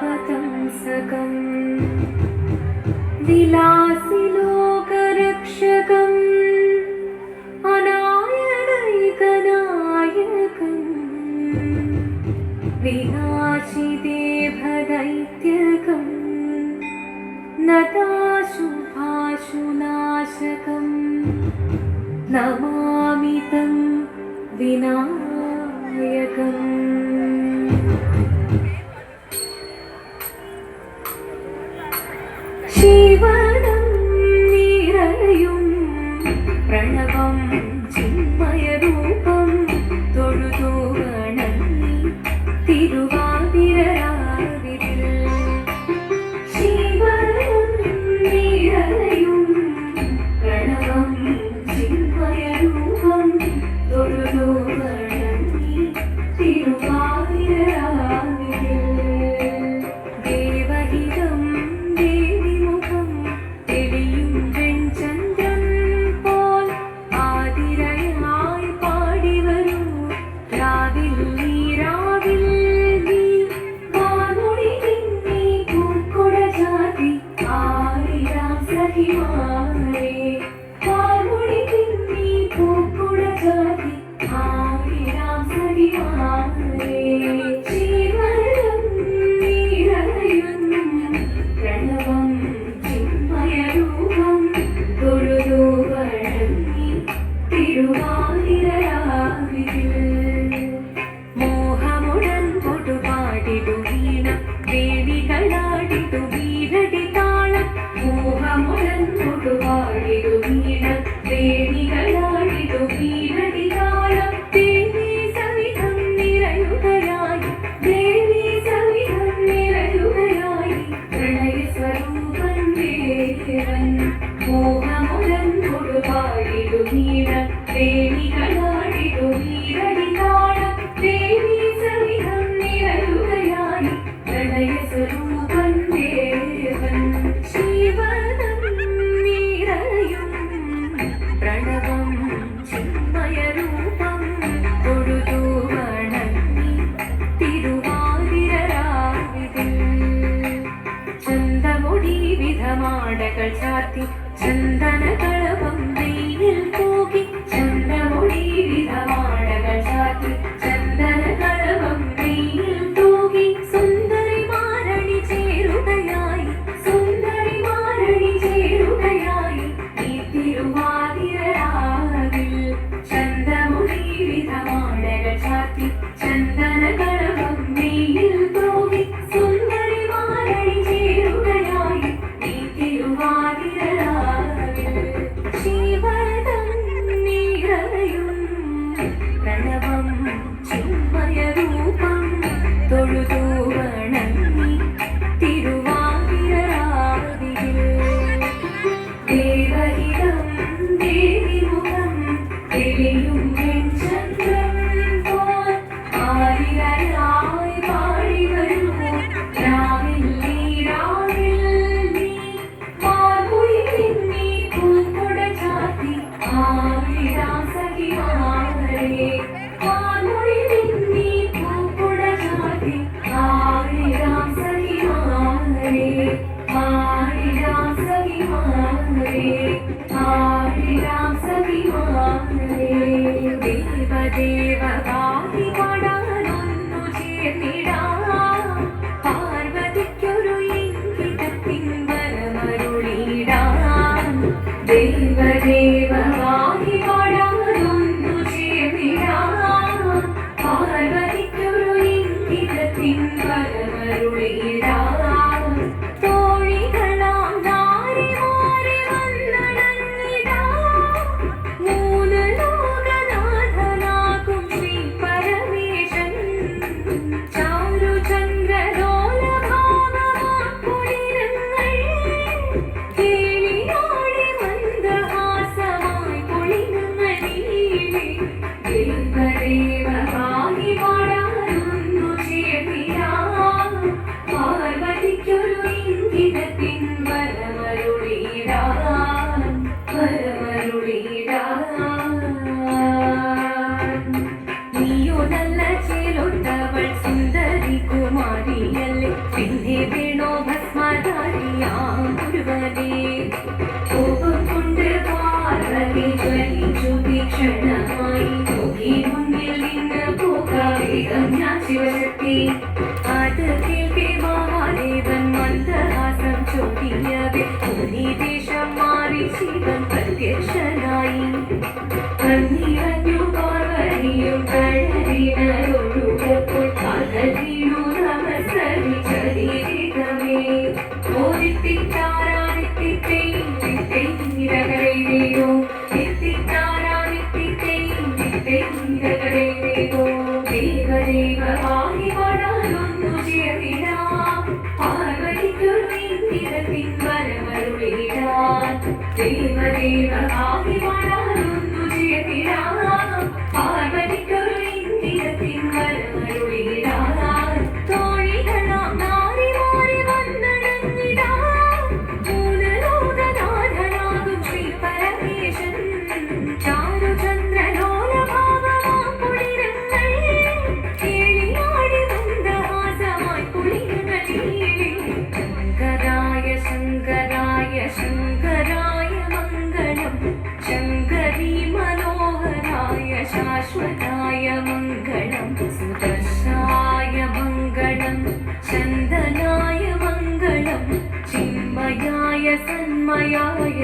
कलाधरावतंसकम् विलासिलोकरक्षकम् अनायकैकनायकम् विनाशिदेभदैत्यकम् नताशुभाशुनाशकम् नमामि तं विनायकम् शिवनं निरयुं प्रणवं चिन्मयरूपं തൊഴുതു വണങ്ങി തിരുവാതിരരാവിതിൽ ശിവനം നിരയും പ്രണവം ചിന്മയരൂപം തൊഴുതു വണങ്ങി തിരുവാതിരരാവിതിൽ ദേവഹിതം ദേവിമുഖം തെളിയും വെൺചന്ദ്രൻ പോൽ ആതിരയായി പാടി വരൂ രാവിൽ നീ രാവിൽ നീ വാനൊളി തിങ്ങി പൂക്കുട ചാർത്തി ആയിരാം സഖിമാരെ വാനൊളി തിങ്ങി പൂക്കുട ചാർത്തി ആയിരാം സഖിമാരെ ശിവനം നിറയും പ്രണവം ചിന്മയരൂപം തൊഴുതു വണങ്ങി തിരുവാതിരരാവിതിൽ മോഹമുടൻ പൊടുപാടിടു വീണ വേദികളാടിടു വീരടി താളം മോഹമുടൻ പൊടുപാടിടു വീണ വേദികളാടിടു വീരടി താളം ദേവി സവിധം നിറയുകയായി ദേവി സവിധം നിറയുകയായി പ്രണയസ്വരൂപൻ ദേവൻ മോഹമുടൻ പൊടുപാടിടു വീണ വേദികളാടിടു വീരടി താളം ദേവി സവിധം നിറയുകയായി പ്രണയസ്വരൂപൻ ദേവൻ ശിവനം നിറയും പ്രണവം ചിന്മയരൂപം തൊഴുതു വണങ്ങി തിരുവാതിരരാവിതിൽ ചന്തമുടി വിധമാടകൾ ചാർത്തി ചന്ദനകളവം വെയിലിൽ തൂകി ചന്തമുടി വിധമാടകൾ ചാർത്തി ചന്ദനകളവം വെയിലിൽ തൂകി സുന്ദരിമാരണി ചേരുകയായി സുന്ദരിമാരണി ചേരുകയായി ഈ തിരുവാതിരരാവിൽ ചന്തമുടി വിധമാടകൾ ചാർത്തി ചന്ദനകളവം വെയിലിൽ തൂകി സുന്ദരിമാരണി ചേരുകയായി ഈ തിരുവാതിരരാവിൽ ശിവനം നിറയും പ്രണവം ചിന്മയരൂപം തൊഴുതു വണങ്ങി തിരുവാതിരരാവിതിൽ ദേവഹിതം ദേവിമുഖം തെളിയും വെൺചന്ദ്രൻ പോൽ ആതിരയായി പാടി വരൂ രാവിൽ നീ രാവിൽ നീ വാനൊളി തിങ്ങി പൂക്കുട ചാർത്തി ആയിരാം സഖിമാരെ വാനൊളി തിങ്ങി പൂക്കുട ചാർത്തി ആയിരാം സഖിമാരെ ആയിരാം സഖിമാരെ ആയിരാം സഖിമാരെ ദേവദേവ വാഹി പാടാനൊന്നു ചേർന്നിടാം പാർവതിക്കൊരു ഇംഗിതത്തിൻ വരമരുളിടാം ദേവദേവ വാഹി പാടാനൊന്നു ചേർന്നിടാം പാർവതിക്കൊരു ഇംഗിതത്തിൻ വരമരുളിടാം തോഴികളാം നാരിമാരെ വന്നണഞ്ഞിടാം മൂന്ന് ലോകനാഥനാകും ശ്രീ പരമേശൻ ചാരുചന്ദ്രലോലഭാവമാക്കുളിരങ്ങൾ കേളിയോടി മന്ദഹാസമായി കുളിരുങ്ങൾ നീളെ ദേവദേവ വാഹി പാടാനൊന്നു ചേർന്നിടാം പാർവതിക്കൊരു ഇംഗിതത്തിൻ വരമരുളിടാൻ വരമരുളിടാൻ നീയോ നല്ല ചേലൊട്ടവൾ സുന്ദരി ശക്തി അത് കേൾക്കെ മഹാദേവൻ മന്ദഹാസം ചോദിയവേ ദേശം മാറി ശിവൻ പ്രത്യക്ഷനായി കണ്ണീരഞ്ഞു പാർവതിയും കഴലിനൊഴുകപ്പോൾ പകലിനു നമസ്കരിച്ചതീരമേ ഓരിത്തിത്താരാനിത്തിത്തൈരകരൈരോ നിത്തിത്താരാനിത്തിത്തൈരകരൈരോ ദേവദേവ ആയി വളരുന്നു ചേർന്നിടാ പാർവതിക്കൊരു നിന്ദിതത്തിൻ വരമരുളിടാൻ ദേവദേവ ആയി വളരുന്നു ചേർന്നിടാ പാർവതിക്കൊരു നിന്ദിതത്തിൻ വരമരുളിടാൻ തോഴികളാം നാരിമാരി വന്നടങ്ങിടാ മൂലലോകനാഥനാകും ശ്രീ പരമേശൻ ചാരുചന്ദ്രലോലഭാവമാം കുളിരങ്ങൾ കേളിയാടി മന്ദഹാസമായി കുളിരങ്ങളിലെ ശങ്കരായ ശങ്കരായ ശങ്കരായ മംഗളം ശങ്കരീ മനോഹരായ ശാശ്വതായ മംഗളം സുദർശായ മംഗളം ചന്ദനായ മംഗളം ചിന്മയായ സന്മയായ